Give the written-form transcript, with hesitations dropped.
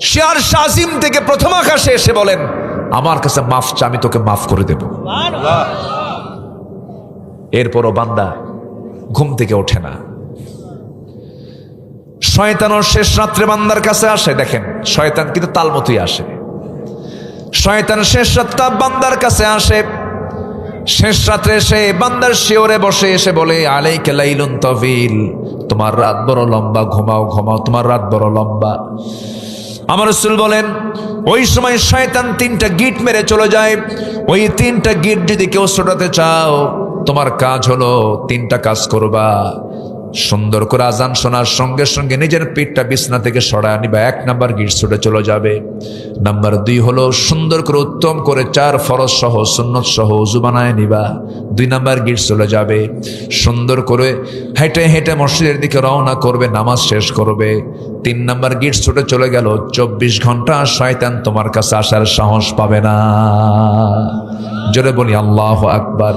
শিয়ার শাজিম থেকে প্রথম আকাশে এসে বলেন, আমার কাছে মাফ চা, আমি তোকে মাফ করে দেব। এরপরও বান্দা ঘুম থেকে ওঠে না। শয়তানও শেষ রাত্রে বান্দার কাছে আসে। দেখেন, শয়তান কিন্তু তাল মতোই আসে। শয়তান শেষ রাতটা বান্দার কাছে আসে। শেষ রাত্রে এসে বান্দার শিওরে বসে এসে বলে, আলাইকা লাইলুন তাওয়িল, তোমার রাত বড় লম্বা, ঘুমাও ঘুমাও, তোমার রাত বড় লম্বা। আমার রাসূল বলেন, ওই সময় শয়তান 3টা গিট মেরে চলে যায়। ওই 3টা গিট যদি কেউ ছোটাতে চাও, তোমার কাজ হলো 3টা কাজ করবা। সুন্দর করে আজান শোনার সঙ্গে সঙ্গে নিজের পিঠটা বিছনা থেকে সরায় নিবা, 1 নাম্বার গিট ছুটে চলে যাবে। নাম্বার 2 হলো সুন্দর করে উত্তম করে 4 ফরজ সহ সুন্নত সহ ওযু বানায় নিবা, 2 নাম্বার গিট চলে যাবে। সুন্দর করে হেঁটে হেঁটে মসজিদের দিকে রওনা করবে, নামাজ শেষ করবে। 3 নাম্বার গিট ছুটে চলে গেল। 24 ঘন্টা শয়তান তোমার কাছে আসার সাহস পাবে না। জোরে বলি আল্লাহু আকবার।